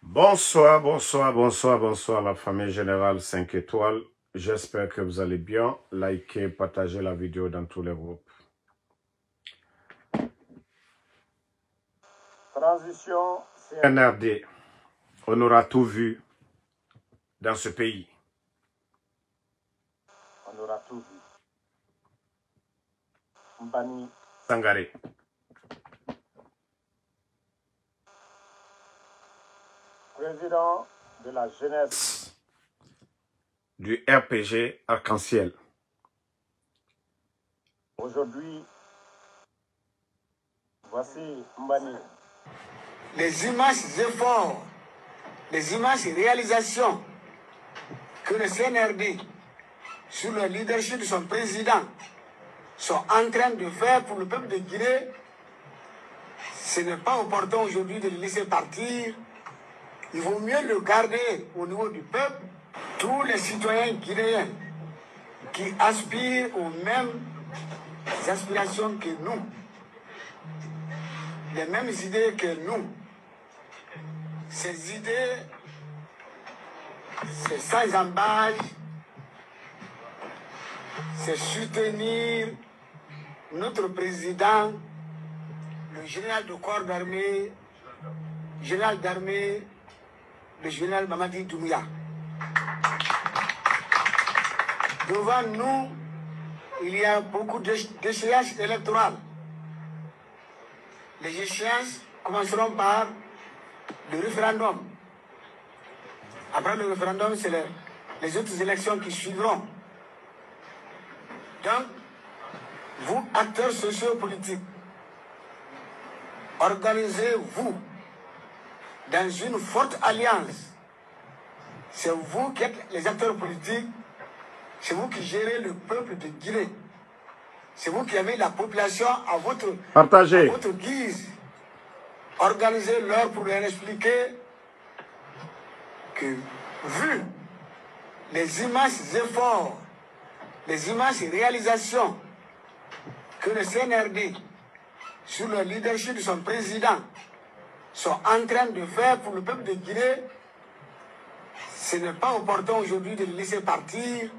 Bonsoir, bonsoir, bonsoir, bonsoir la famille générale 5 étoiles. J'espère que vous allez bien. Likez, partagez la vidéo dans tous les groupes. Transition CNRD. On aura tout vu dans ce pays. On aura tout vu. Mbani Sangaré. Président de la jeunesse du RPG Arc-en-Ciel. Aujourd'hui, voici Mbani. Les immenses efforts, les immenses réalisations que le CNRD, sous le leadership de son président, sont en train de faire pour le peuple de Guinée, ce n'est pas opportun aujourd'hui de le laisser partir. Il vaut mieux le garder au niveau du peuple. Tous les citoyens guinéens qui aspirent aux mêmes aspirations que nous, les mêmes idées que nous, ces idées, c'est sans embâche, c'est soutenir notre président, le général de corps d'armée, général d'armée, le général Mamadi Doumbouya. Devant nous, il y a beaucoup d'échéances électorales. Les échéances commenceront par le référendum. Après le référendum, c'est les autres élections qui suivront. Donc, vous, acteurs sociopolitiques, organisez-vous dans une forte alliance. C'est vous qui êtes les acteurs politiques, c'est vous qui gérez le peuple de Guinée. C'est vous qui avez la population à votre guise. Organisez-leur pour leur expliquer que, vu les immenses efforts, les immenses réalisations que le CNRD, sous le leadership de son président, sont en train de faire pour le peuple de Guinée, ce n'est pas opportun aujourd'hui de le laisser partir.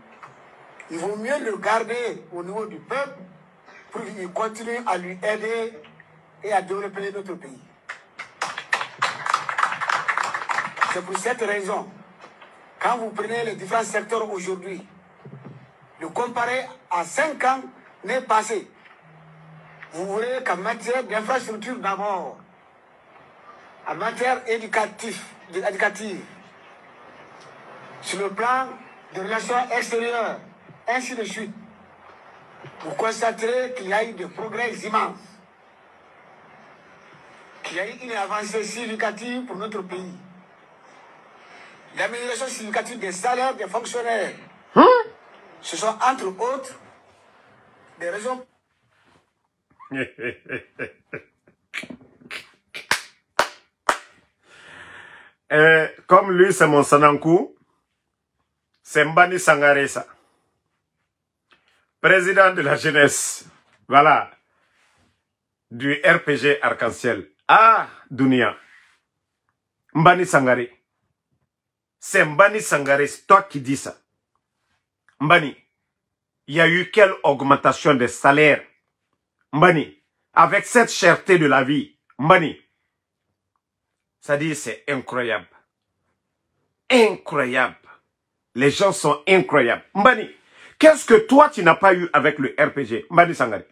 Il vaut mieux le garder au niveau du peuple pour qu'il continue à lui aider et à développer notre pays. C'est pour cette raison, quand vous prenez les différents secteurs aujourd'hui, le comparer à 5 ans n'est passé, vous verrez qu'en matière d'infrastructure d'abord, en matière éducative, sur le plan de relations extérieures, ainsi de suite, vous constaterez qu'il y a eu des progrès immenses, qu'il y a eu une avancée significative pour notre pays. L'amélioration significative des salaires des fonctionnaires. Ce sont entre autres des raisons. Comme lui, c'est mon Sanankou, c'est Mbani Sangaré, ça. Président de la jeunesse, voilà, du RPG Arc-en-Ciel. Ah, Dunia. Mbani Sangaré. C'est Mbani Sangaré, c'est toi qui dis ça. Mbani, il y a eu quelle augmentation des salaires? Mbani, avec cette cherté de la vie, Mbani, ça dit c'est incroyable. Incroyable. Les gens sont incroyables. Mbani, qu'est-ce que toi tu n'as pas eu avec le RPG? Mbani Sangaré.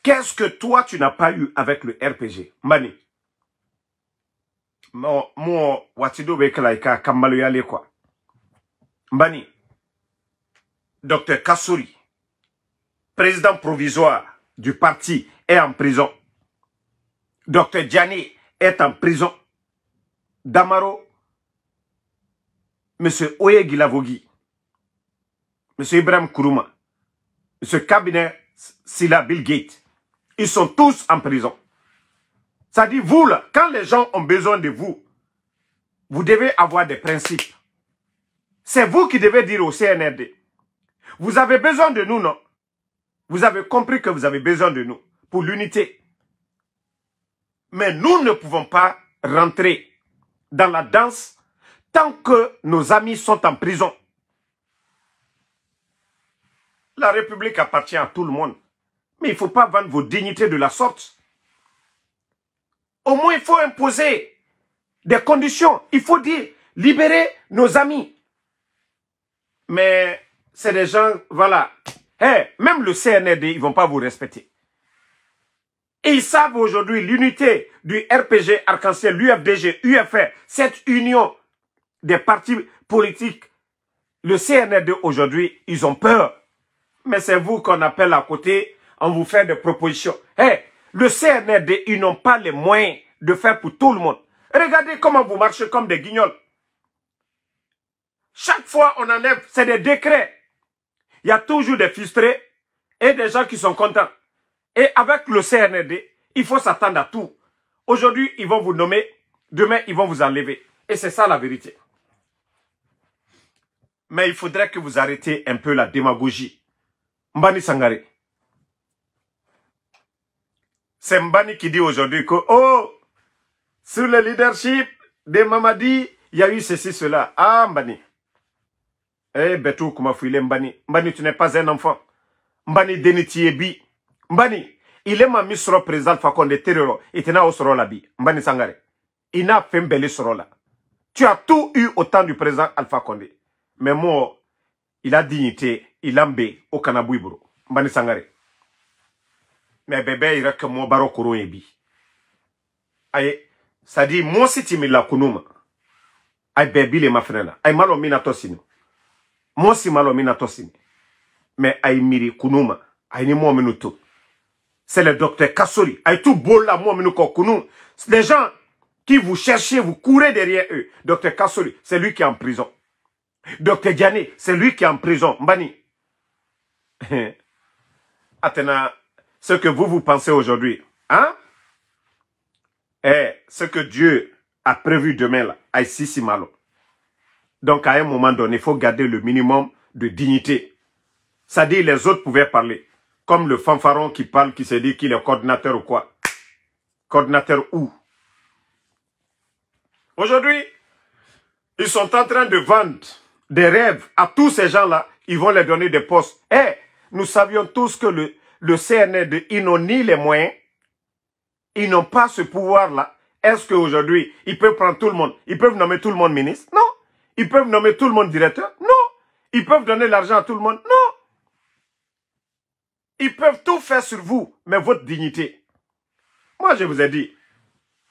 Qu'est-ce que toi tu n'as pas eu avec le RPG? Mbani. Moi, watido bekalaika kamalu yale quoi. Mbani. Docteur Kassouri, président provisoire du parti, est en prison. Docteur Diané est en prison. Damaro, Monsieur Oye Gilavogui, Monsieur Ibrahim Kourouma, Monsieur Cabinet Silla Bill Gates, ils sont tous en prison. Ça dit, vous là, quand les gens ont besoin de vous, vous devez avoir des principes. C'est vous qui devez dire au CNRD, vous avez besoin de nous, non? Vous avez compris que vous avez besoin de nous pour l'unité. Mais nous ne pouvons pas rentrer dans la danse tant que nos amis sont en prison. La République appartient à tout le monde. Mais il ne faut pas vendre vos dignités de la sorte. Au moins, il faut imposer des conditions. Il faut dire, libérer nos amis. Mais c'est des gens, voilà. Hey, même le CNRD, ils ne vont pas vous respecter. Et ils savent aujourd'hui l'unité du RPG Arc-en-Ciel, l'UFDG, UFR, cette union des partis politiques. Le CNRD aujourd'hui, ils ont peur. Mais c'est vous qu'on appelle à côté, on vous fait des propositions. Hey, le CNRD, ils n'ont pas les moyens de faire pour tout le monde. Regardez comment vous marchez comme des guignols. Chaque fois on enlève, c'est des décrets. Il y a toujours des frustrés et des gens qui sont contents. Et avec le CNRD, il faut s'attendre à tout. Aujourd'hui, ils vont vous nommer, demain, ils vont vous enlever. Et c'est ça la vérité. Mais il faudrait que vous arrêtiez un peu la démagogie. Mbani Sangare. C'est Mbani qui dit aujourd'hui que, oh, sur le leadership de Mamadi, il y a eu ceci, cela. Ah, Mbani. Eh, Betou, comment fouiller Mbani. Mbani, tu n'es pas un enfant. Mbani Denitiebi. Mbani, il est ma misro président Fakonde terror. Il tenait au soro là-bi. Mbani Sangare. Il n'a fait un bel soro là. Tu as tout eu au temps du président Alpha Condé. Mais moi, il a dignité, il a mbé au Kanabouibro. Mbani Sangare. Mais bébé, il a que moi baro koro yebi. Aye, ça dit, moi si tu me la kunuma. Aye, bébé, les ma frère. Aye, malo mina tosino. Moi si malo mina tosino. Mais aye, miri kunuma. Aye, ni moi minuto. C'est le docteur Kassori. Aye, tout beau là, moi minuko kunu. Les gens qui vous cherchez, vous courez derrière eux. Docteur Kassori, c'est lui qui est en prison. Docteur Diané, c'est lui qui est en prison. Mbani. Atena, ce que vous pensez aujourd'hui, hein? Eh, ce que Dieu a prévu demain là, à ici malo. Donc à un moment donné, il faut garder le minimum de dignité. Ça dit, les autres pouvaient parler. Comme le fanfaron qui parle, qui se dit qu'il est coordinateur ou quoi. Coordinateur où? Aujourd'hui, ils sont en train de vendre des rêves à tous ces gens-là. Ils vont leur donner des postes. Eh, nous savions tous que le CNRD, ils n'ont ni les moyens, ils n'ont pas ce pouvoir-là. Est-ce qu'aujourd'hui, ils peuvent prendre tout le monde? Ils peuvent nommer tout le monde ministre? Non. Ils peuvent nommer tout le monde directeur? Non. Ils peuvent donner l'argent à tout le monde? Non. Ils peuvent tout faire sur vous, mais votre dignité. Moi, je vous ai dit,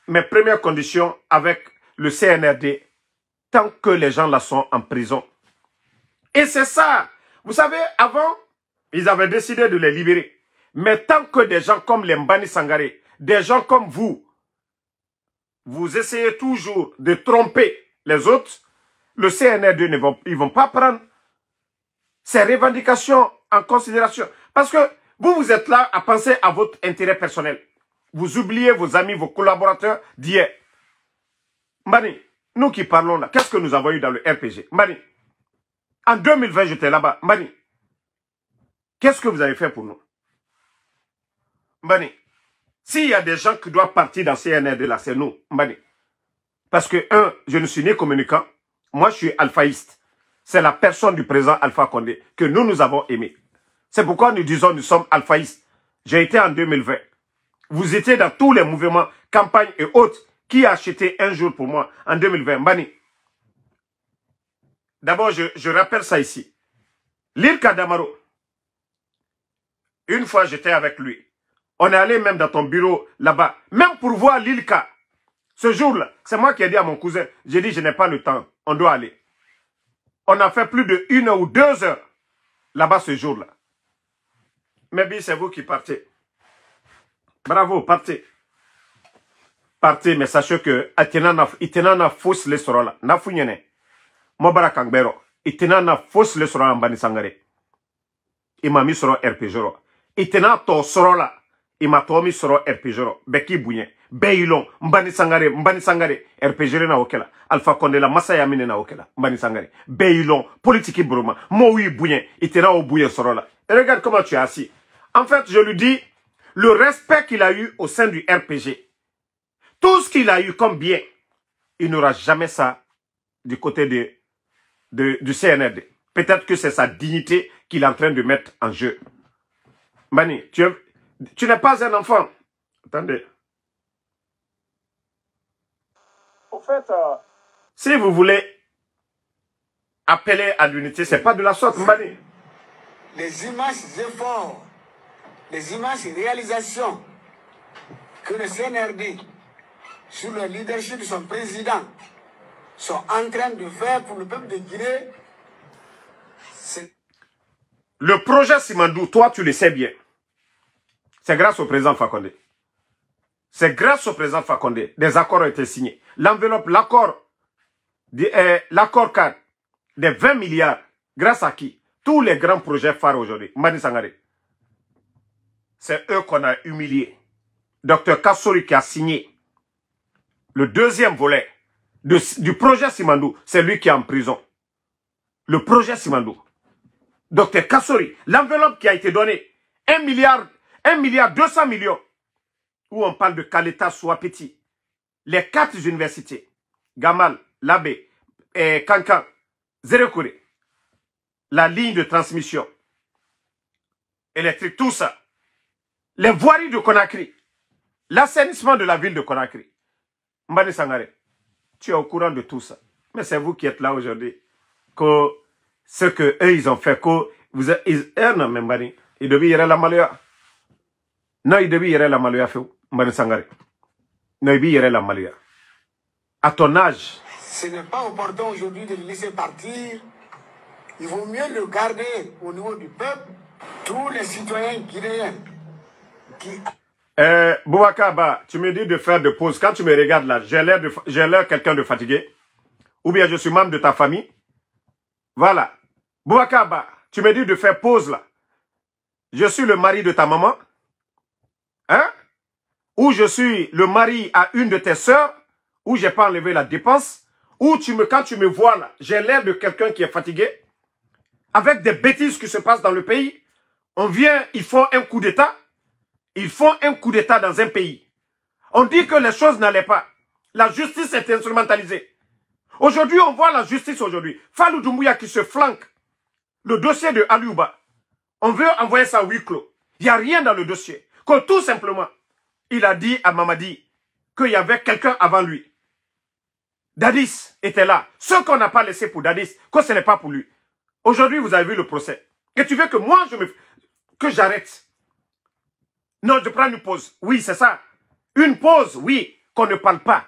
mes premières conditions avec le CNRD, tant que les gens là sont en prison. Et c'est ça. Vous savez, avant, ils avaient décidé de les libérer. Mais tant que des gens comme les Mbani Sangare, des gens comme vous essayez toujours de tromper les autres, le CNRD ils vont pas prendre ces revendications en considération. Parce que vous êtes là à penser à votre intérêt personnel. Vous oubliez vos amis, vos collaborateurs d'hier. Mbani, nous qui parlons là, qu'est-ce que nous avons eu dans le RPG? Mbani, en 2020, j'étais là-bas. Mbani, qu'est-ce que vous avez fait pour nous? Mbani, s'il y a des gens qui doivent partir dans CNRD là, c'est nous. Mbani. Parce que, je ne suis ni communicant. Moi, je suis alphaïste. C'est la personne du président Alpha Condé que nous avons aimé. C'est pourquoi nous disons nous sommes alphaïstes. J'ai été en 2020. Vous étiez dans tous les mouvements, campagnes et autres. Qui a acheté un jour pour moi en 2020? Mbani. D'abord, je rappelle ça ici. Lilka Damaro. Une fois, j'étais avec lui. On est allé même dans ton bureau là-bas. Même pour voir Lilka. Ce jour-là, c'est moi qui ai dit à mon cousin, j'ai dit, je n'ai pas le temps. On doit aller. On a fait plus de 1 heure ou 2 heures là-bas ce jour-là. Mais bien, c'est vous qui partez. Bravo, partez. Partez, mais sachez que itenana fausse le soro là. Na funyene. Mobara kangbero. Itenana fausse le soro en Mbani Sangare. Ima mi soro RPG. Itena to soro là. Ima to mi soro RPG. Beki bunye. Beilon. Mbani Sangare. RPG na okela. Alpha Condé la Masaya mine na okela. Mbani Sangare. Beilon. Politique broma. Moui bunye. Itena o bunye soro là. Et regarde comment tu es assis. En fait, je lui dis, le respect qu'il a eu au sein du RPG. Tout ce qu'il a eu comme bien, il n'aura jamais ça du côté du CNRD. Peut-être que c'est sa dignité qu'il est en train de mettre en jeu. Mbani, tu n'es pas un enfant. Attendez. Au fait, si vous voulez appeler à l'unité, ce n'est pas de la sorte, Mbani. Les immenses efforts, les immenses réalisations que le CNRD, sous le leadership de son président, sont en train de faire pour le peuple de Guinée. Le projet Simandou, toi tu le sais bien. C'est grâce au président Fakonde. C'est grâce au président Fakonde. Des accords ont été signés. L'enveloppe, l'accord cadre des 20 milliards, grâce à qui? Tous les grands projets phares aujourd'hui. Mbani Sangaré. C'est eux qu'on a humiliés. Dr Kassori qui a signé le deuxième volet du projet Simandou. C'est lui qui est en prison. Le projet Simandou. Dr Kassori, l'enveloppe qui a été donnée, 1 milliard 200 millions, où on parle de Kaleta Souapeti, les 4 universités, Gamal, Labé, Kankan, Zérekouré, la ligne de transmission électrique, tout ça, les voiries de Conakry, l'assainissement de la ville de Conakry. Mbani Sangaré, tu es au courant de tout ça. Mais c'est vous qui êtes là aujourd'hui. Que ce que eux ils ont fait, que vous êtes, non, mais Mbani, il devait y aller la malheur. Non, il devait y aller la malheur, Mbani Sangaré. Non, il devait y aller la malheur. À ton âge. Ce n'est pas opportun aujourd'hui de le laisser partir. Il vaut mieux le garder au niveau du peuple. Tous les citoyens guinéens qui... Boubacar Ba, tu me dis de faire de pause. Quand tu me regardes là, j'ai l'air quelqu'un de fatigué. Ou bien je suis membre de ta famille. Voilà. Boubacar Ba, tu me dis de faire pause là. Je suis le mari de ta maman. Hein? Ou je suis le mari à une de tes sœurs. Ou j'ai pas enlevé la dépense. Ou quand tu me vois là, j'ai l'air de quelqu'un qui est fatigué. Avec des bêtises qui se passent dans le pays. On vient, ils font un coup d'État. Ils font un coup d'État dans un pays. On dit que les choses n'allaient pas. La justice est instrumentalisée. Aujourd'hui, on voit la justice aujourd'hui. Fallou Doumbouya qui se flanque. Le dossier de Aliouba. On veut envoyer ça à huis clos. Il n'y a rien dans le dossier. Que tout simplement, il a dit à Mamadi qu'il y avait quelqu'un avant lui. Dadis était là. Ce qu'on n'a pas laissé pour Dadis, que ce n'est pas pour lui. Aujourd'hui, vous avez vu le procès. Et tu veux que moi, que j'arrête? Non, je prends une pause. Oui, c'est ça. Une pause, oui, qu'on ne parle pas.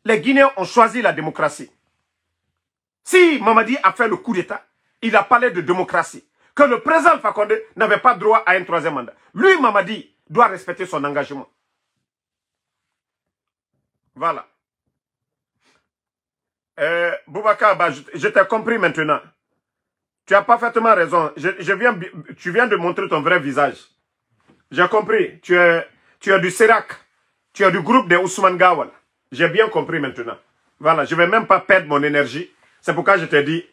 Les Guinéens ont choisi la démocratie. Si Mamadi a fait le coup d'État, il a parlé de démocratie. Que le président Fakonde n'avait pas droit à un 3e mandat. Lui, Mamadi, doit respecter son engagement. Voilà. Boubacar, je t'ai compris maintenant. Tu as parfaitement raison. Tu viens de montrer ton vrai visage. J'ai compris. Tu es du Sérac. Tu es du groupe des Ousmane Gawal. J'ai bien compris maintenant. Voilà. Je ne vais même pas perdre mon énergie. C'est pourquoi je te dis,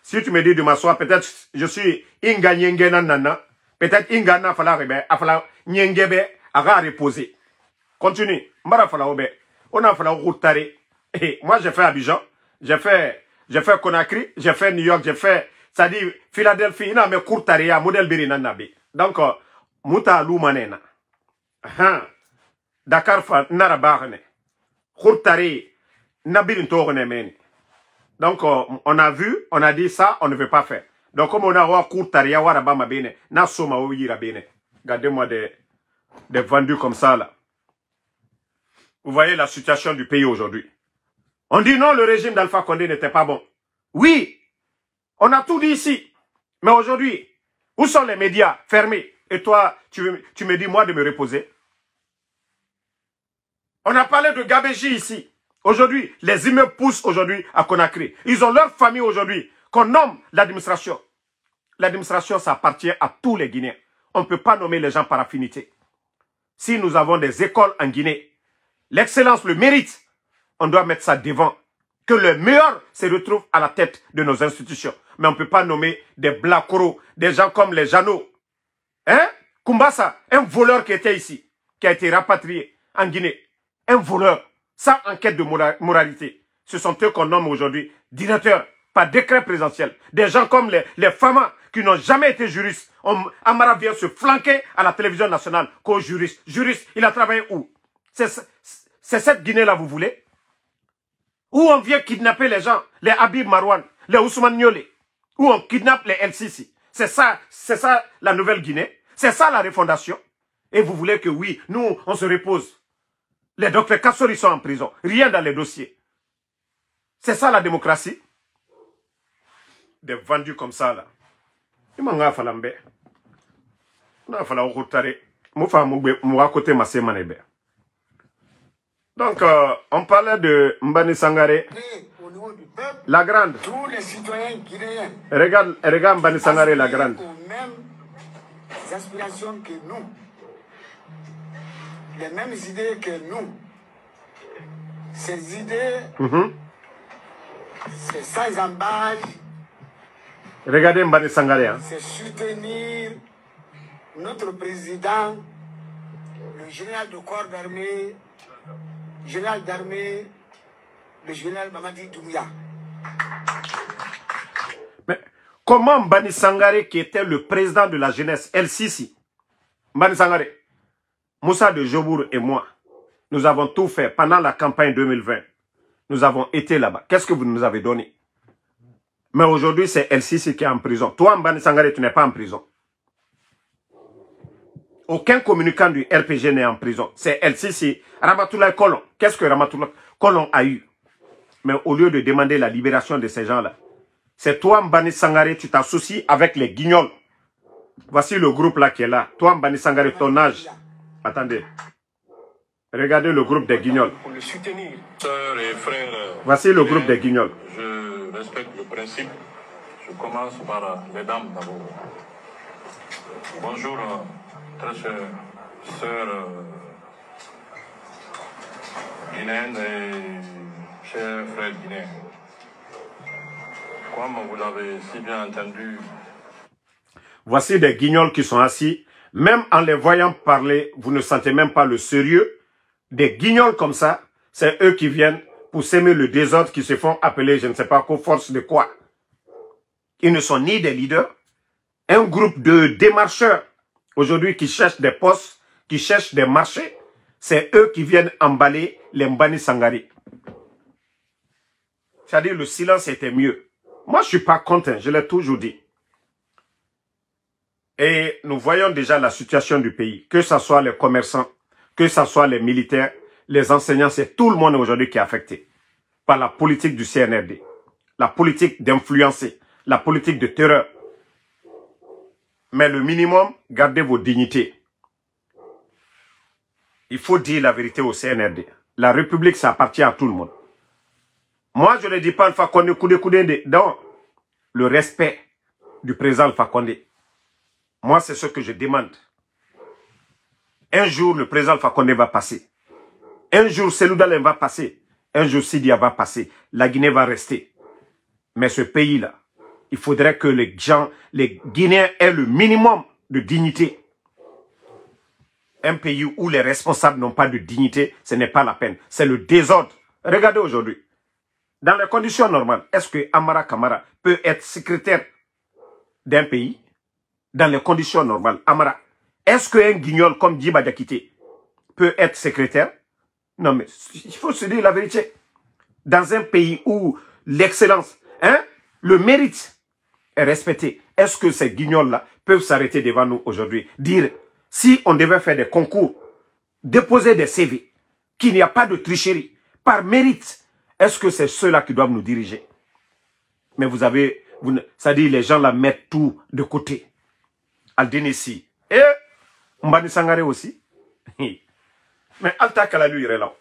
si tu me dis de m'asseoir, peut-être je suis Inga Nyenge Nana. Peut-être Inga na fala rebe. Afala Nyengebe aga reposer. Continue. Mbara fala obe. On a fala routare. Moi j'ai fait Abidjan. J'ai fait Conakry. J'ai fait New York. J'ai fait, ça dit Philadelphie. Ina me courtaria modèle biri nanabe. Donc, Mouta Loumanena. Dakar fa Narabahne. Khourtari Nabil Ntorone Meni. Donc, on a vu, on a dit ça, on ne veut pas faire. Donc, comme on a voir Khourtari, Warabama Bene, Nasoma Ouira Bene. Regardez-moi des vendus comme ça là. Vous voyez la situation du pays aujourd'hui. On dit non, le régime d'Alpha Condé n'était pas bon. Oui, on a tout dit ici. Mais aujourd'hui, où sont les médias fermés? Et toi, tu me dis, moi, de me reposer. On a parlé de Gabéji ici. Aujourd'hui, les immeubles poussent aujourd'hui à Conakry. Ils ont leur famille aujourd'hui qu'on nomme l'administration. L'administration, ça appartient à tous les Guinéens. On ne peut pas nommer les gens par affinité. Si nous avons des écoles en Guinée, l'excellence, le mérite, on doit mettre ça devant. Que le meilleur se retrouve à la tête de nos institutions. Mais on ne peut pas nommer des Blakoro, des gens comme les Jeannot. Hein? Kumbasa, un voleur qui était ici, qui a été rapatrié en Guinée. Un voleur. sans enquête de moralité. Ce sont eux qu'on nomme aujourd'hui directeurs par décret présidentiel. Des gens comme les Fama qui n'ont jamais été juristes. Amara vient se flanquer à la télévision nationale qu'au juriste. Juriste, il a travaillé où? C'est cette Guinée-là, vous voulez? Où on vient kidnapper les gens, les Habib Marwan, les Ousmane Niolé, où on kidnappe les LCC. C'est ça la nouvelle Guinée. C'est ça la refondation. Et vous voulez que oui, nous, on se repose. Les docteurs Kassori sont en prison. Rien dans les dossiers. C'est ça la démocratie. Des vendus comme ça, là. Donc, on parlait de Mbani Sangaré. La grande. Tous les citoyens guinéens. Regarde Mbani Sangaré, la grande. Aux mêmes aspirations que nous. Les mêmes idées que nous. Ces idées, c'est sans embâche. Regardez Mbani Sangaré. Hein. C'est soutenir notre président, le général de corps d'armée, général d'armée, le général Mamadi Doumbouya. Mais comment Mbani Sangaré, qui était le président de la jeunesse, LCC, Mbani Sangaré, Moussa de Jobour et moi, nous avons tout fait pendant la campagne 2020. Nous avons été là-bas. Qu'est-ce que vous nous avez donné? Mais aujourd'hui, c'est LCC qui est en prison. Toi, Mbani Sangaré, tu n'es pas en prison. Aucun communicant du RPG n'est en prison. C'est LCC. Ramatoulaye Kolon. Qu'est-ce que Ramatoulaye Kolon a eu? Mais au lieu de demander la libération de ces gens-là, c'est toi, Mbani Sangaré, tu t'associes avec les guignols. Voici le groupe là qui est là. Toi, Mbani Sangaré, ton âge. Attendez. Regardez le groupe des guignols. Pour le soutenir. Sœurs et frères. Voici le groupe des guignols. Je respecte le principe. Je commence par les dames d'abord. Bonjour, très chères sœurs guinéennes et chers frères guinéens. Comme vous l'avez si bien entendu. Voici des guignols qui sont assis. Même en les voyant parler, vous ne sentez même pas le sérieux. Des guignols comme ça, c'est eux qui viennent pour s'aimer le désordre, qui se font appeler, je ne sais pas, qu'aux forces de quoi. Ils ne sont ni des leaders. Un groupe de démarcheurs, aujourd'hui, qui cherchent des postes, qui cherchent des marchés, c'est eux qui viennent emballer les Mbani Sangaré. C'est-à-dire, le silence était mieux. Moi, je ne suis pas content, je l'ai toujours dit. Et nous voyons déjà la situation du pays, que ce soit les commerçants, que ce soit les militaires, les enseignants, c'est tout le monde aujourd'hui qui est affecté par la politique du CNRD, la politique d'influencer, la politique de terreur. Mais le minimum, gardez vos dignités. Il faut dire la vérité au CNRD. La République, ça appartient à tout le monde. Moi, je ne dis pas Alpha Condé, Koudé, non. Le respect du président Alpha Condé. Moi, c'est ce que je demande. Un jour, le président Alpha Condé va passer. Un jour, Cellou Dalein va passer. Un jour, Sidia va passer. La Guinée va rester. Mais ce pays-là, il faudrait que les gens, les Guinéens aient le minimum de dignité. Un pays où les responsables n'ont pas de dignité, ce n'est pas la peine. C'est le désordre. Regardez aujourd'hui. Dans les conditions normales, est-ce que Amara Kamara peut être secrétaire d'un pays? Dans les conditions normales, Amara, est-ce qu'un guignol comme Djiba Diakité peut être secrétaire? Non, mais il faut se dire la vérité. Dans un pays où l'excellence, le mérite est respecté, est-ce que ces guignols-là peuvent s'arrêter devant nous aujourd'hui? Dire, si on devait faire des concours, déposer des CV, qu'il n'y a pas de tricherie, par mérite, est-ce que c'est ceux-là qui doivent nous diriger? Mais vous avez, ça dit, les gens là mettent tout de côté. Aldénessi. Et Mbani Sangaré aussi. Mais Alta Kalalu irait là.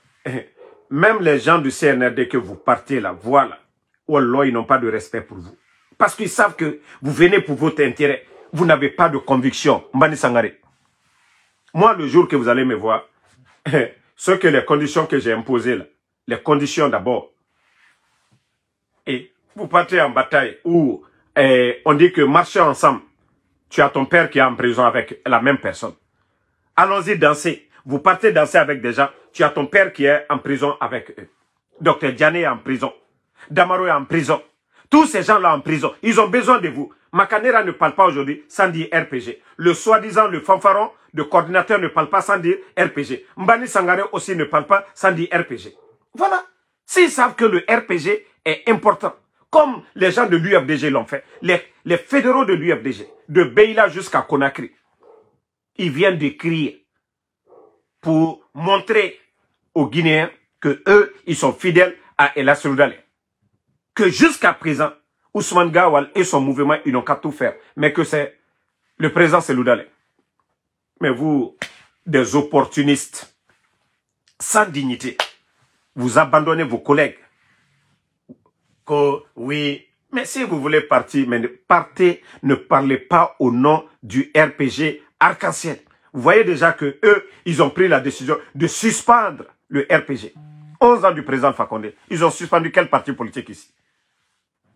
Même les gens du CNRD que vous partez là, voilà. Wallah, ils n'ont pas de respect pour vous. Parce qu'ils savent que vous venez pour votre intérêt. Vous n'avez pas de conviction. Mbani Sangaré. Moi, le jour que vous allez me voir, les conditions que j'ai imposées là, les conditions d'abord. Et vous partez en bataille où on dit que marcher ensemble, tu as ton père qui est en prison avec la même personne. Allons-y danser. Vous partez danser avec des gens. Tu as ton père qui est en prison avec eux. Dr Diané est en prison. Damaro est en prison. Tous ces gens-là en prison, ils ont besoin de vous. Makanera ne parle pas aujourd'hui sans dire RPG. Le soi-disant, le fanfaron, le coordinateur ne parle pas sans dire RPG. Mbani Sangare aussi ne parle pas sans dire RPG. Voilà. S'ils savent que le RPG est important, comme les gens de l'UFDG l'ont fait, les fédéraux de l'UFDG, de Beila jusqu'à Conakry, ils viennent d'écrire pour montrer aux Guinéens que eux, ils sont fidèles à El Assoudale. Que jusqu'à présent, Ousmane Gawal et son mouvement, ils n'ont qu'à tout faire. Mais que c'est le président Seloudale. Mais vous, des opportunistes, sans dignité, vous abandonnez vos collègues. Que, oui, mais si vous voulez partir, mais partez, ne parlez pas au nom du RPG Arc-en-Ciel. Vous voyez déjà que eux, ils ont pris la décision de suspendre le RPG. 11 ans du président Fakonde. Ils ont suspendu quel parti politique ici?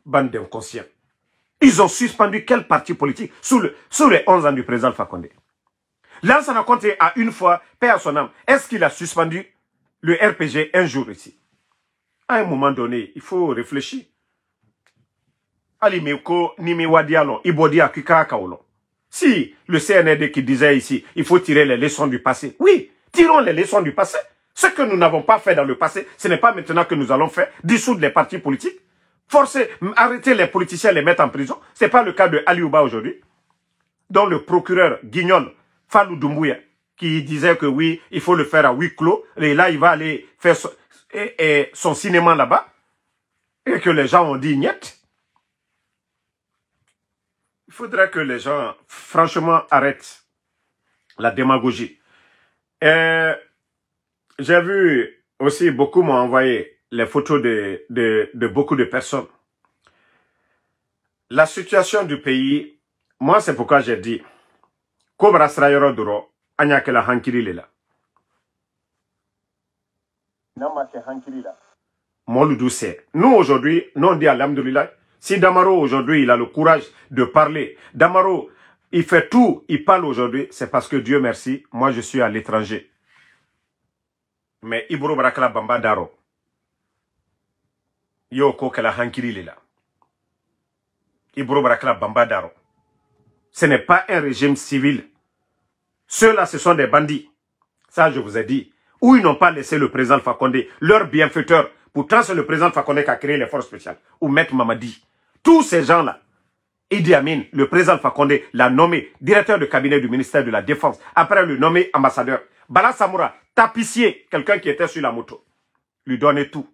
Bande d'inconscients. Ils ont suspendu quel parti politique sous les 11 ans du président Fakonde? Lansana Conté a une fois, paix à son âme, est-ce qu'il a suspendu le RPG un jour ici? À un moment donné, il faut réfléchir. Alimeko Nimi Wadialon, Ibodi Akika Kaolon. Si le CNRD qui disait ici, il faut tirer les leçons du passé. Oui, tirons les leçons du passé. Ce que nous n'avons pas fait dans le passé, ce n'est pas maintenant que nous allons faire, dissoudre les partis politiques. Forcer, arrêter les politiciens, les mettre en prison. Ce n'est pas le cas de Aliouba aujourd'hui, dont le procureur Guignol, Fallou Doumbouya, qui disait que oui, il faut le faire à huis clos. Et là, il va aller faire son cinéma là-bas. Et que les gens ont dit niet. Il faudrait que les gens, franchement, arrêtent la démagogie. J'ai vu aussi, beaucoup m'ont envoyé les photos de beaucoup de personnes. La situation du pays, moi c'est pourquoi j'ai dit, Kobra Srayoro Duro, Anyakela Hankiri Lela. Moloudou c'est. Nous aujourd'hui, nous on dit Alhamdoulilah. Si Damaro aujourd'hui, il a le courage de parler, Damaro, il fait tout, il parle aujourd'hui, c'est parce que Dieu merci, moi je suis à l'étranger. Mais Ibro Barakala Bamba Daro, Yoko Kela Hankiri Lela. Ibro Barakala Bamba Daro. Ce n'est pas un régime civil. Ceux-là, ce sont des bandits. Ça, je vous ai dit. Ou ils n'ont pas laissé le président Fakonde, leur bienfaiteur. Pourtant, c'est le président Fakonde qui a créé les forces spéciales. Ou Maître Mamadi. Tous ces gens-là, Idi Amin, le président Fakonde, l'a nommé directeur de cabinet du ministère de la Défense. Après, le nommé ambassadeur. Bala Samoura, tapissier, quelqu'un qui était sur la moto. Lui donnait tout.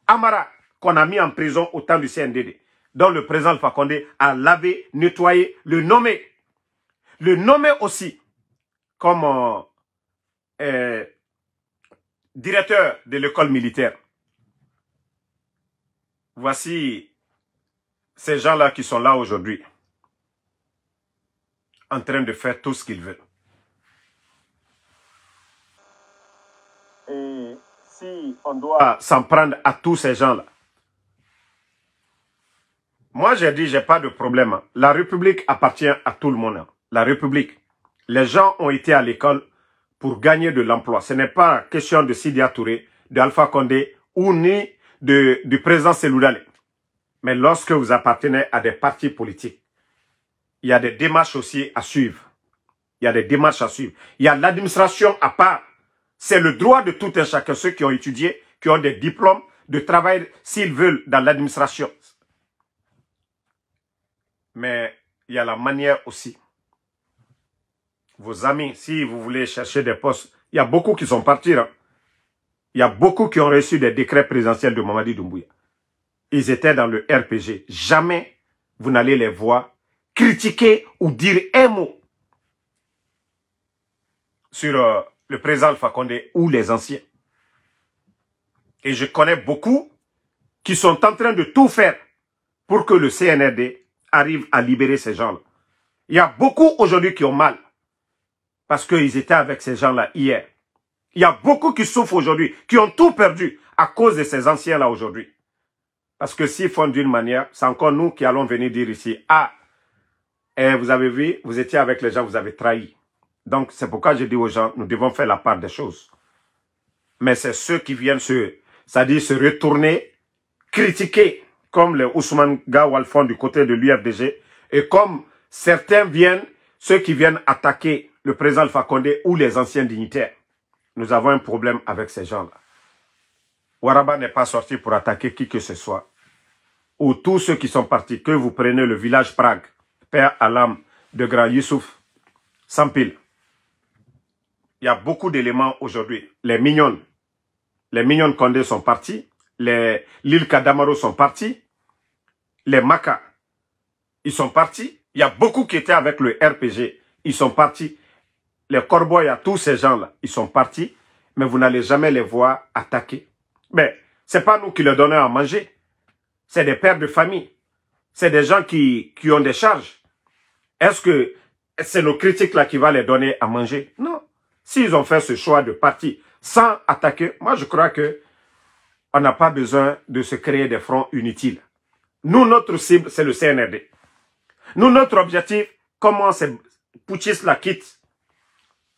Amara, qu'on a mis en prison au temps du CNDD. Dont le président Fakonde a lavé, nettoyé, le nommé. Le nommé aussi comme directeur de l'école militaire. Voici ces gens-là qui sont là aujourd'hui, en train de faire tout ce qu'ils veulent. Et si on doit s'en prendre à tous ces gens-là, moi j'ai dit, j'ai pas de problème. La République appartient à tout le monde. La République. Les gens ont été à l'école pour gagner de l'emploi. Ce n'est pas question de Sidia Touré, d'Alpha Condé ou ni du président Seloudale. Mais lorsque vous appartenez à des partis politiques, il y a des démarches aussi à suivre. Il y a des démarches à suivre. Il y a l'administration à part. C'est le droit de tout un chacun, ceux qui ont étudié, qui ont des diplômes de travail, s'ils veulent, dans l'administration. Mais il y a la manière aussi. Vos amis, si vous voulez chercher des postes, il y a beaucoup qui sont partis. Hein. Il y a beaucoup qui ont reçu des décrets présidentiels de Mamadi Doumbouya. Ils étaient dans le RPG. Jamais vous n'allez les voir critiquer ou dire un mot sur le président Fakonde ou les anciens. Et je connais beaucoup qui sont en train de tout faire pour que le CNRD arrive à libérer ces gens-là. Il y a beaucoup aujourd'hui qui ont mal parce qu'ils étaient avec ces gens-là hier. Il y a beaucoup qui souffrent aujourd'hui, qui ont tout perdu à cause de ces anciens-là aujourd'hui. Parce que s'ils font d'une manière, c'est encore nous qui allons venir dire ici, ah, vous avez vu, vous étiez avec les gens, vous avez trahi. Donc, c'est pourquoi je dis aux gens, nous devons faire la part des choses. Mais c'est ceux qui viennent c'est-à-dire se retourner, critiquer, comme les Ousmane Gawal font du côté de l'UFDG, et comme certains viennent, ceux qui viennent attaquer le président Alpha Condé ou les anciens dignitaires. Nous avons un problème avec ces gens-là. Ouaraba n'est pas sorti pour attaquer qui que ce soit. Ou tous ceux qui sont partis, que vous prenez le village Prague, Père à l'âme de Grand Youssouf, sans pile. Il y a beaucoup d'éléments aujourd'hui. Les mignonnes Condé sont partis. L'île Kadamaro sont partis. Les Maka, ils sont partis. Il y a beaucoup qui étaient avec le RPG. Ils sont partis. Les Corboy, tous ces gens-là, ils sont partis. Mais vous n'allez jamais les voir attaquer. Mais ce n'est pas nous qui leur donnons à manger. C'est des pères de famille. C'est des gens qui ont des charges. Est-ce que c'est nos critiques là qui vont les donner à manger? Non. S'ils ont fait ce choix de partir sans attaquer, moi je crois que on n'a pas besoin de se créer des fronts inutiles. Nous, notre cible, c'est le CNRD. Nous, notre objectif, comment ces putschistes la quittent,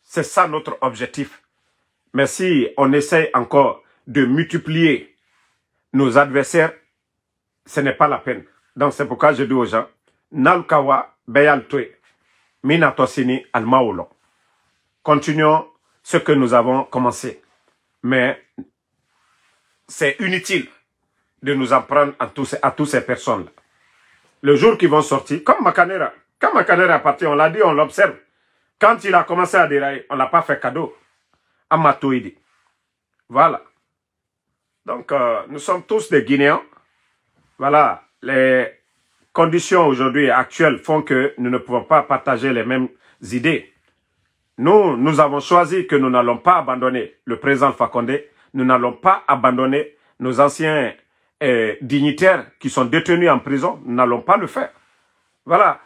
c'est ça notre objectif. Mais si on essaie encore de multiplier nos adversaires, ce n'est pas la peine. Donc c'est pourquoi je dis aux gens, Nalkawa Beyal Tue, Minatosini Almaolo. Continuons ce que nous avons commencé. Mais c'est inutile de nous en prendre à toutes ces personnes-là. Le jour qu'ils vont sortir, comme Makanera. Quand Makanera est parti, on l'a dit, on l'observe. Quand il a commencé à dérailler, on n'a pas fait cadeau. Amatoïdi. Voilà. Donc, nous sommes tous des Guinéens. Voilà. Les conditions aujourd'hui actuelles font que nous ne pouvons pas partager les mêmes idées. Nous avons choisi que nous n'allons pas abandonner le président Alpha Condé. Nous n'allons pas abandonner nos anciens dignitaires qui sont détenus en prison. Nous n'allons pas le faire. Voilà.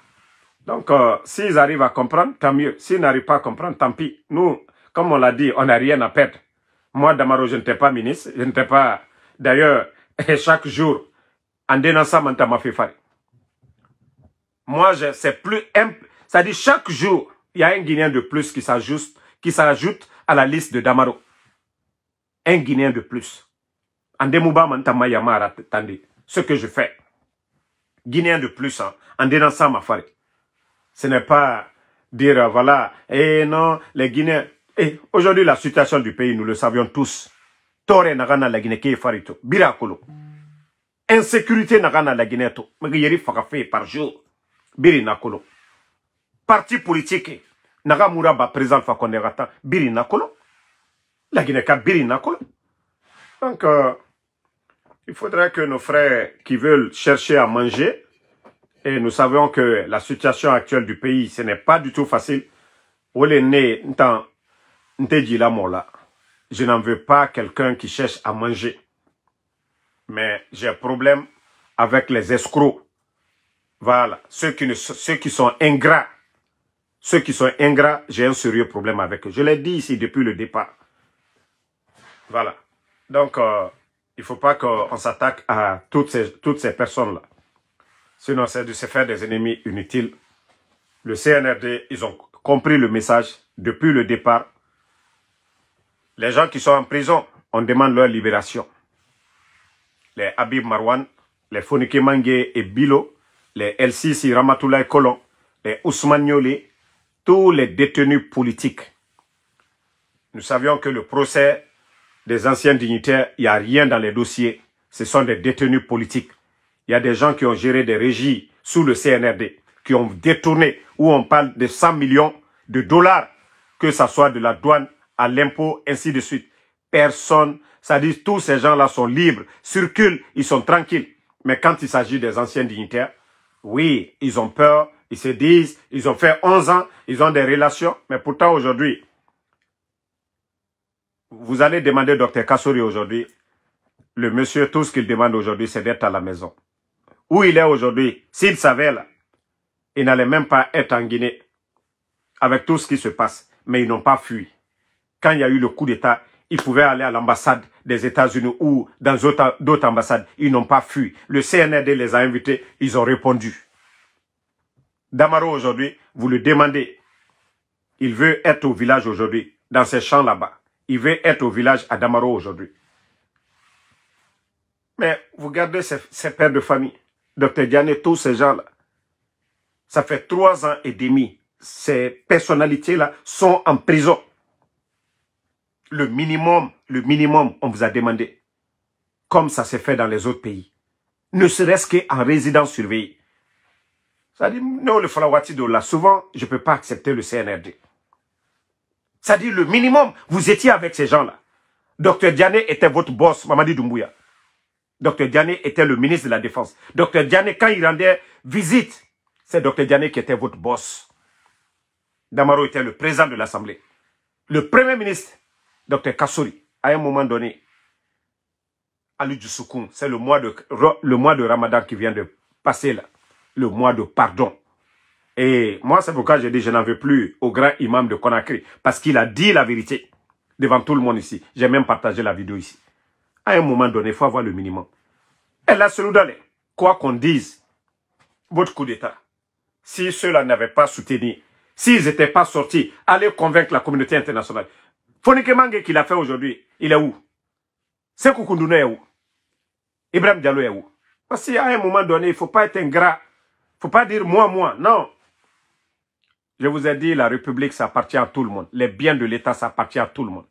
Donc, s'ils arrivent à comprendre, tant mieux. S'ils n'arrivent pas à comprendre, tant pis. Nous, comme on l'a dit, on n'a rien à perdre. Moi, Damaro, je n'étais pas ministre. Je n'étais pas... D'ailleurs, chaque jour, en dénonçant Mantama Fifari. Moi, c'est plus... C'est-à-dire, chaque jour, il y a un Guinéen de plus qui s'ajoute à la liste de Damaro. Un Guinéen de plus. En Demouba Mantama Yamara, attendez, ce que je fais. Guinéen de plus, hein, en dénonçant Mafari. Ce n'est pas dire, voilà, non, les Guinéens... aujourd'hui, la situation du pays, nous le savions tous. Tore nagana la Guinée qui est farito. Birakolo. Insécurité nagana la Guinée to. Magayeri fakafe par jour. Biri nakolo. Parti politique. Nagamura ba président Fakonde Rata. Biri nakolo. La Guinée ka biri nakolo. Donc, il faudrait que nos frères qui veulent chercher à manger, et nous savons que la situation actuelle du pays, ce n'est pas du tout facile. Je n'en veux pas quelqu'un qui cherche à manger. Mais j'ai un problème avec les escrocs. Voilà. Ceux qui sont ingrats. Ceux qui sont ingrats, j'ai un sérieux problème avec eux. Je l'ai dit ici depuis le départ. Voilà. Donc, il ne faut pas qu'on s'attaque à toutes ces personnes-là. Sinon, c'est de se faire des ennemis inutiles. Le CNRD, ils ont compris le message depuis le départ. Les gens qui sont en prison, on demande leur libération. Les Habib Marwan, les Fonike Mangé et Bilo, les El-Sisi Ramatoulaye Kolon, les Ousmane Niolé, tous les détenus politiques. Nous savions que le procès des anciens dignitaires, il n'y a rien dans les dossiers. Ce sont des détenus politiques. Il y a des gens qui ont géré des régies sous le CNRD, qui ont détourné, où on parle de 100 millions de dollars, que ce soit de la douane à l'impôt, ainsi de suite. Personne, ça dit tous ces gens-là sont libres, circulent, ils sont tranquilles. Mais quand il s'agit des anciens dignitaires, oui, ils ont peur, ils se disent, ils ont fait 11 ans, ils ont des relations, mais pourtant aujourd'hui, vous allez demander au Dr Kassouri aujourd'hui, le monsieur, tout ce qu'il demande aujourd'hui, c'est d'être à la maison. Où il est aujourd'hui, s'il savait là, il n'allait même pas être en Guinée avec tout ce qui se passe, mais ils n'ont pas fui. Quand il y a eu le coup d'État, ils pouvaient aller à l'ambassade des États-Unis ou dans d'autres ambassades. Ils n'ont pas fui. Le CNRD les a invités, ils ont répondu. Damaro aujourd'hui, vous le demandez. Il veut être au village aujourd'hui, dans ces champs là-bas. Il veut être au village à Damaro aujourd'hui. Mais vous regardez ces pères de famille, Dr Diané, tous ces gens-là. Ça fait 3 ans et demi. Ces personnalités-là sont en prison. Le minimum, on vous a demandé. Comme ça s'est fait dans les autres pays. Ne serait-ce qu'en résidence surveillée. Ça dit, non, le Falawati de là, souvent, je ne peux pas accepter le CNRD. Ça dit, le minimum, vous étiez avec ces gens-là. Dr Diané était votre boss, Mamadi Doumbouya. Dr Diané était le ministre de la Défense. Dr Diané, quand il rendait visite, c'est Dr Diané qui était votre boss. Damaro était le président de l'Assemblée. Le premier ministre, Dr Kassouri, à un moment donné, Ali Djoussoukoun, c'est le mois de Ramadan qui vient de passer là. Le mois de pardon. Et moi, c'est pourquoi j'ai dit je n'en veux plus au grand imam de Conakry. Parce qu'il a dit la vérité devant tout le monde ici. J'ai même partagé la vidéo ici. À un moment donné, il faut avoir le minimum. Et là, Seloudale, quoi qu'on dise, votre coup d'État, si ceux-là n'avaient pas soutenu, s'ils n'étaient pas sortis, allez convaincre la communauté internationale. Fonike Mange qu'il a fait aujourd'hui, il est où? Sékou Koundoune est où? Ibrahim Diallo est où? Parce qu'à un moment donné, il ne faut pas être ingrat. Il ne faut pas dire moi, non. Je vous ai dit, la République, ça appartient à tout le monde. Les biens de l'État, ça appartient à tout le monde.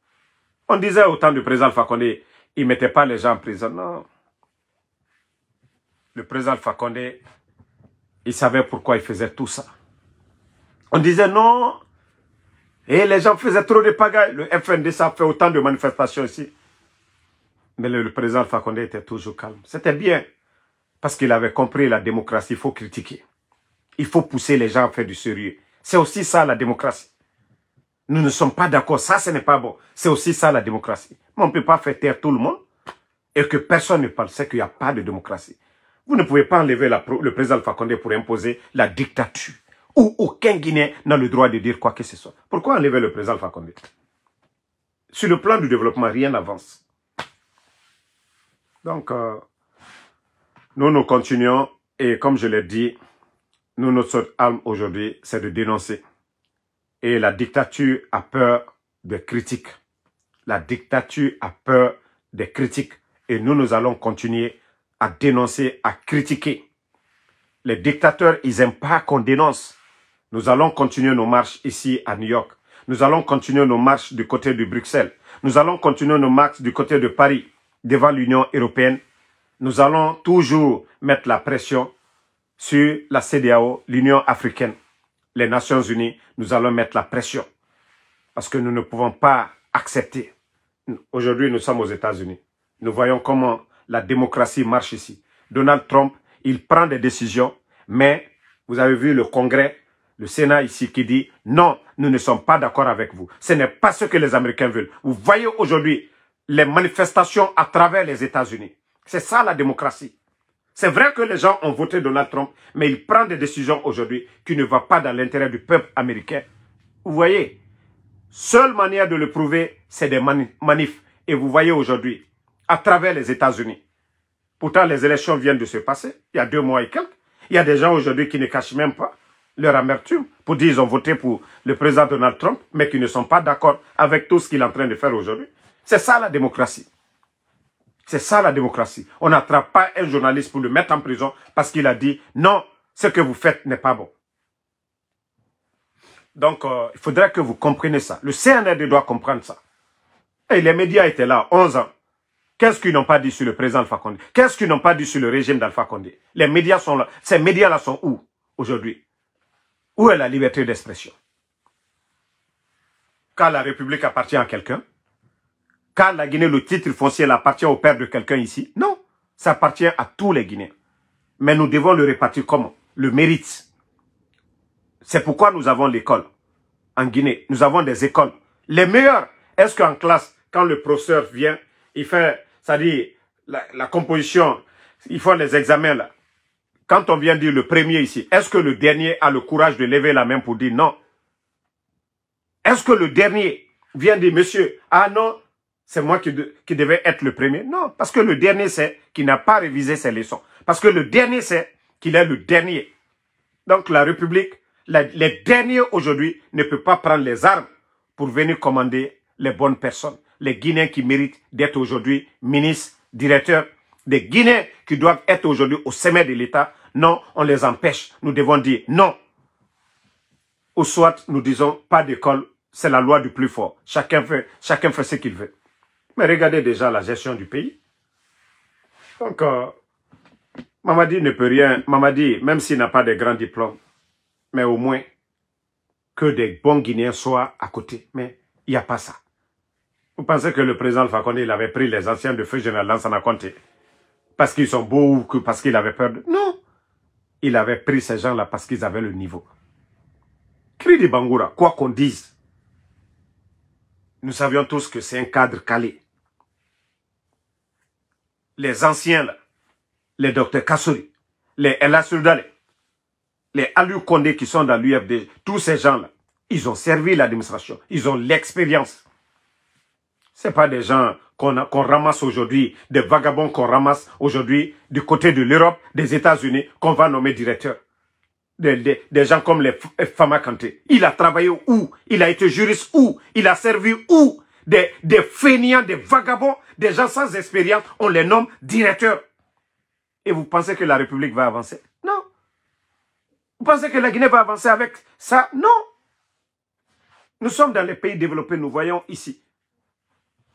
On disait au temps du président Alpha Condé, il ne mettait pas les gens en prison. Non. Le président Alpha Condé, il savait pourquoi il faisait tout ça. On disait non. Et les gens faisaient trop de pagaille. Le FND, ça fait autant de manifestations ici. Mais le président Alpha Condé était toujours calme. C'était bien. Parce qu'il avait compris la démocratie, il faut critiquer. Il faut pousser les gens à faire du sérieux. C'est aussi ça la démocratie. Nous ne sommes pas d'accord, ça ce n'est pas bon. C'est aussi ça la démocratie. Mais on ne peut pas faire taire tout le monde et que personne ne parle. C'est qu'il n'y a pas de démocratie. Vous ne pouvez pas enlever le président Alpha Condé pour imposer la dictature. Où aucun Guinéen n'a le droit de dire quoi que ce soit. Pourquoi enlever le président Alpha Condé? Sur le plan du développement, rien n'avance. Donc, nous continuons. Et comme je l'ai dit, notre seule arme aujourd'hui, c'est de dénoncer. Et la dictature a peur des critiques. La dictature a peur des critiques. Et nous allons continuer à dénoncer, à critiquer. Les dictateurs, ils n'aiment pas qu'on dénonce. Nous allons continuer nos marches ici à New York. Nous allons continuer nos marches du côté de Bruxelles. Nous allons continuer nos marches du côté de Paris, devant l'Union européenne. Nous allons toujours mettre la pression sur la CEDEAO, l'Union africaine, les Nations unies. Nous allons mettre la pression. Parce que nous ne pouvons pas accepter. Aujourd'hui, nous sommes aux États-Unis. Nous voyons comment la démocratie marche ici. Donald Trump, il prend des décisions, mais vous avez vu le Congrès, le Sénat ici qui dit non, nous ne sommes pas d'accord avec vous. Ce n'est pas ce que les Américains veulent. Vous voyez aujourd'hui les manifestations à travers les États-Unis. C'est ça la démocratie. C'est vrai que les gens ont voté Donald Trump, mais il prend des décisions aujourd'hui qui ne vont pas dans l'intérêt du peuple américain. Vous voyez, seule manière de le prouver, c'est des manifs. Et vous voyez aujourd'hui, à travers les États-Unis. Pourtant, les élections viennent de se passer, il y a 2 mois et quelques. Il y a des gens aujourd'hui qui ne cachent même pas leur amertume pour dire qu'ils ont voté pour le président Donald Trump, mais qui ne sont pas d'accord avec tout ce qu'il est en train de faire aujourd'hui. C'est ça la démocratie. C'est ça la démocratie. On n'attrape pas un journaliste pour le mettre en prison parce qu'il a dit non, ce que vous faites n'est pas bon. Donc, il faudrait que vous compreniez ça. Le CNRD doit comprendre ça. Et les médias étaient là, 11 ans. Qu'est-ce qu'ils n'ont pas dit sur le président Alpha Condé? Qu'est-ce qu'ils n'ont pas dit sur le régime d'Alpha Condé? Les médias sont là. Ces médias-là sont où aujourd'hui? Où est la liberté d'expression? Quand la République appartient à quelqu'un? Quand la Guinée, le titre foncier appartient au père de quelqu'un ici? Non, ça appartient à tous les Guinéens. Mais nous devons le répartir comment? Le mérite. C'est pourquoi nous avons l'école. En Guinée, nous avons des écoles. Les meilleures. Est-ce qu'en classe, quand le professeur vient, il fait, c'est-à-dire la composition, ils font les examens là. Quand on vient dire le premier ici, est-ce que le dernier a le courage de lever la main pour dire non? Est-ce que le dernier vient dire, monsieur, ah non, c'est moi qui devais être le premier? Non, parce que le dernier c'est qui n'a pas révisé ses leçons. Parce que le dernier c'est qu'il est le dernier. Donc la République, Les derniers aujourd'hui ne peuvent pas prendre les armes pour venir commander les bonnes personnes. Les Guinéens qui méritent d'être aujourd'hui ministres, directeurs, des Guinéens qui doivent être aujourd'hui au sommet de l'État. Non, on les empêche. Nous devons dire non. Ou soit nous disons pas d'école, c'est la loi du plus fort. Chacun fait ce qu'il veut. Mais regardez déjà la gestion du pays. Donc, Mamadi ne peut rien. Mamadi, même s'il n'a pas de grands diplômes, mais au moins que des bons Guinéens soient à côté. Mais il n'y a pas ça. Vous pensez que le président Alpha Condé, il avait pris les anciens de feu général Lansana Conté parce qu'ils sont beaux ou parce qu'il avait peur de... Non. Il avait pris ces gens-là parce qu'ils avaient le niveau. Kridi Bangoura, quoi qu'on dise, nous savions tous que c'est un cadre calé. Les anciens, là, les docteurs Kassouri, les Ella Soudale, les Aliou Condé qui sont dans l'UFD, tous ces gens-là, ils ont servi l'administration, ils ont l'expérience. Ce n'est pas des gens qu'on ramasse aujourd'hui, des vagabonds qu'on ramasse aujourd'hui du côté de l'Europe, des États-Unis, qu'on va nommer directeurs. Des gens comme les Fama Kanté. Il a travaillé où? Il a été juriste où? Il a servi où? Des fainéants, des vagabonds, des gens sans expérience, on les nomme directeurs. Et vous pensez que la République va avancer? Non. Vous pensez que la Guinée va avancer avec ça? Non. Nous sommes dans les pays développés, nous voyons ici.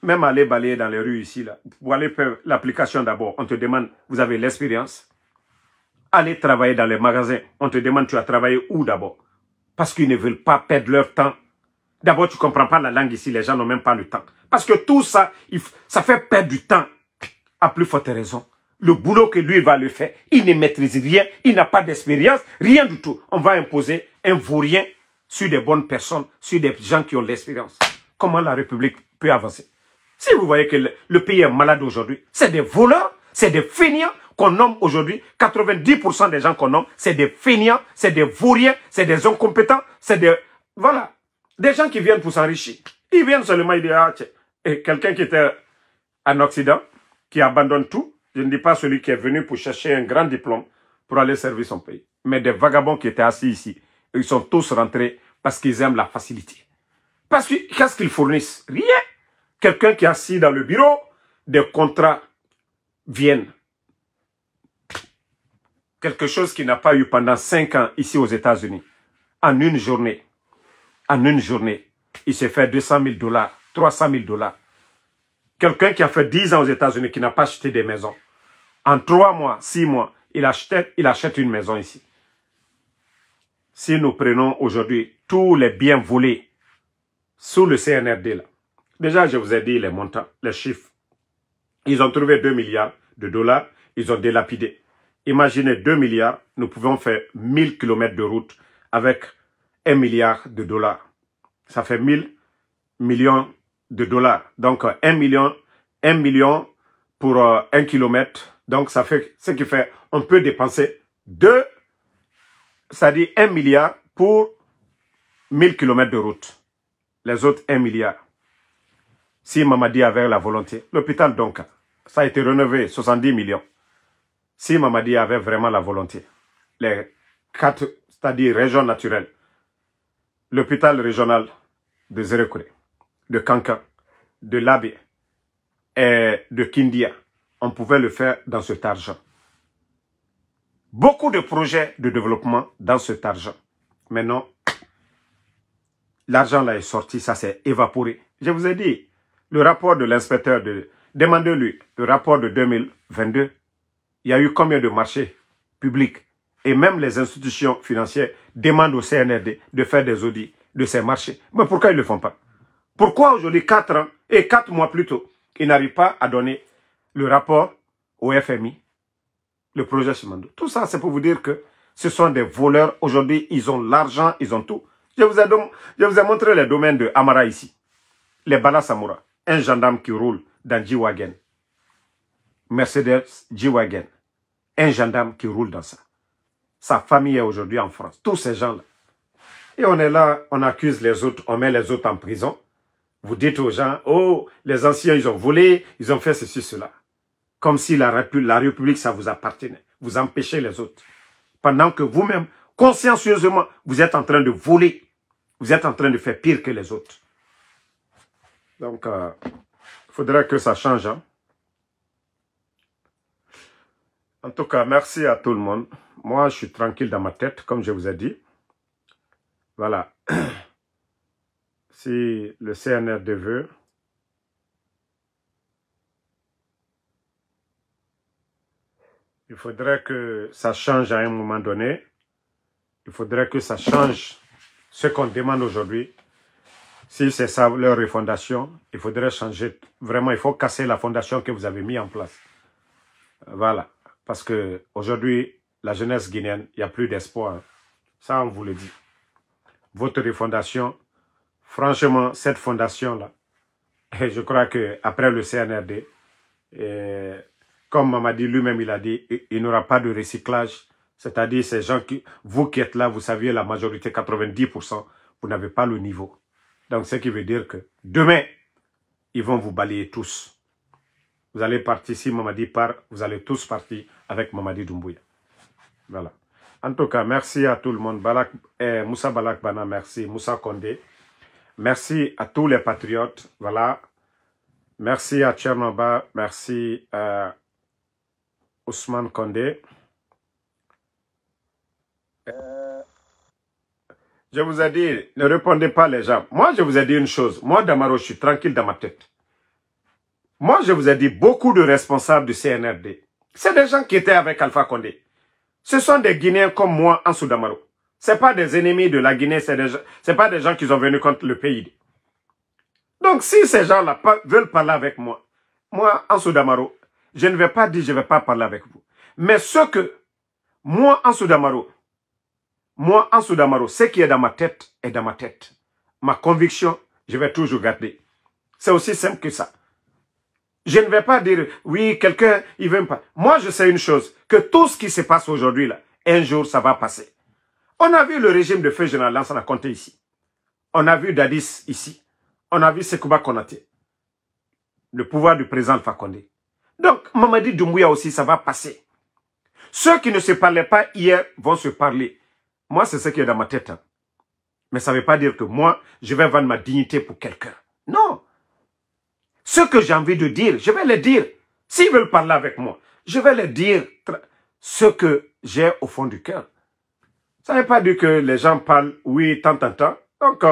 Même aller balayer dans les rues ici, là, pour aller faire l'application d'abord, on te demande, vous avez l'expérience? Aller travailler dans les magasins, on te demande, tu as travaillé où d'abord? Parce qu'ils ne veulent pas perdre leur temps. D'abord, tu ne comprends pas la langue ici, les gens n'ont même pas le temps. Parce que tout ça, ça fait perdre du temps. À plus forte raison. Le boulot que lui va le faire, il ne maîtrise rien, il n'a pas d'expérience, rien du tout. On va imposer un vaurien sur des bonnes personnes, sur des gens qui ont l'expérience. Comment la République peut avancer? Si vous voyez que le pays est malade aujourd'hui, c'est des voleurs, c'est des fainéants qu'on nomme aujourd'hui. 90% des gens qu'on nomme, c'est des fainéants, c'est des vauriens, c'est des incompétents, c'est des... Voilà. Des gens qui viennent pour s'enrichir. Ils viennent seulement, ils disent, ah, quelqu'un qui était en Occident, qui abandonne tout. Je ne dis pas celui qui est venu pour chercher un grand diplôme pour aller servir son pays. Mais des vagabonds qui étaient assis ici, ils sont tous rentrés parce qu'ils aiment la facilité. Parce que qu'est-ce qu'ils fournissent? Rien. Quelqu'un qui est assis dans le bureau, des contrats viennent. Quelque chose qu'il n'a pas eu pendant 5 ans ici aux États-Unis. En une journée, il s'est fait $200 000, $300 000. Quelqu'un qui a fait 10 ans aux États-Unis, qui n'a pas acheté des maisons. En 3 mois, 6 mois, il achète une maison ici. Si nous prenons aujourd'hui tous les biens volés sous le CNRD, là, déjà je vous ai dit les montants, les chiffres. Ils ont trouvé 2 milliards de dollars, ils ont délapidé. Imaginez 2 milliards, nous pouvons faire 1000 km de route avec 1 milliard de dollars. Ça fait 1000 millions de dollars. Donc 1 million pour 1 kilomètre. Donc ça fait ce qui fait, on peut dépenser 2, c'est-à-dire 1 milliard pour 1000 km de route. Les autres 1 milliard. Si Mamadi avait la volonté, l'hôpital donc, ça a été rénové 70 millions. Si Mamadi avait vraiment la volonté, les 4, c'est-à-dire régions naturelles, l'hôpital régional de Zérekure, de Kankan, de Labé et de Kindia, on pouvait le faire dans cet argent. Beaucoup de projets de développement dans cet argent. Maintenant, l'argent là est sorti, ça s'est évaporé. Je vous ai dit, le rapport de l'inspecteur, demandez-lui, le rapport de 2022, il y a eu combien de marchés publics? Et même les institutions financières demandent au CNRD de faire des audits de ces marchés. Mais pourquoi ils ne le font pas? Pourquoi aujourd'hui, 4 ans et 4 mois plus tôt, ils n'arrivent pas à donner le rapport au FMI, le projet Simandou? Tout ça, c'est pour vous dire que ce sont des voleurs. Aujourd'hui, ils ont l'argent, ils ont tout. Je vous ai montré les domaines de Amara ici. Les Bala Samoura, un gendarme qui roule dans G-Wagen. Mercedes G-Wagen. Un gendarme qui roule dans ça. Sa famille est aujourd'hui en France. Tous ces gens-là. Et on est là, on accuse les autres, on met les autres en prison. Vous dites aux gens, oh, les anciens, ils ont volé, ils ont fait ceci, cela. Comme si la République, ça vous appartenait. Vous empêchez les autres. Pendant que vous-même, consciencieusement, vous êtes en train de voler. Vous êtes en train de faire pire que les autres. Donc, il faudrait que ça change. Hein. En tout cas, merci à tout le monde. Moi, je suis tranquille dans ma tête, comme je vous ai dit. Voilà. Si le CNRD veut, il faudrait que ça change à un moment donné. Il faudrait que ça change ce qu'on demande aujourd'hui. Si c'est ça leur refondation, il faudrait changer. Vraiment, il faut casser la fondation que vous avez mise en place. Voilà. Parce que aujourd'hui, la jeunesse guinéenne, il n'y a plus d'espoir. Ça, on vous le dit. Votre refondation, franchement, cette fondation-là, je crois qu'après le CNRD, comme Mamadi lui-même, il a dit, il n'y aura pas de recyclage. C'est-à-dire, ces gens vous qui êtes là, vous saviez, la majorité, 90%, vous n'avez pas le niveau. Donc, ce qui veut dire que demain, ils vont vous balayer tous. Vous allez partir, si Mamadi part, vous allez tous partir avec Mamadi Doumbouya. Voilà. En tout cas, merci à tout le monde. Moussa Balak Bana, merci. Moussa Condé. Merci à tous les patriotes. Voilà. Merci à Tchernoba. Merci à Ousmane Condé. Je vous ai dit, ne répondez pas les gens. Moi, je vous ai dit une chose. Moi, Damaro, je suis tranquille dans ma tête. Moi, je vous ai dit, beaucoup de responsables du CNRD, c'est des gens qui étaient avec Alpha Condé. Ce sont des Guinéens comme moi, Ansou Damaro. Ce n'est pas des ennemis de la Guinée, ce n'est pas des gens qui sont venus contre le pays. Donc, si ces gens-là veulent parler avec moi, Ansou Damaro, je ne vais pas dire, je ne vais pas parler avec vous. Mais ce que, moi, Ansou Damaro, ce qui est dans ma tête est dans ma tête. Ma conviction, je vais toujours garder. C'est aussi simple que ça. Je ne vais pas dire, oui, quelqu'un, il veut pas. Moi, je sais une chose, que tout ce qui se passe aujourd'hui, là, un jour, ça va passer. On a vu le régime de feu général Lansana Conté ici. On a vu Dadis ici. On a vu Sekouba Konaté. Le pouvoir du président Alpha Condé. Donc, Mamadi Doumbouya aussi, ça va passer. Ceux qui ne se parlaient pas hier vont se parler. Moi, c'est ce qui est dans ma tête. Hein. Mais ça ne veut pas dire que moi, je vais vendre ma dignité pour quelqu'un. Non. Ce que j'ai envie de dire, je vais le dire. S'ils veulent parler avec moi, je vais leur dire ce que j'ai au fond du cœur. Ça ne veut pas dire que les gens parlent, oui, tant. Donc,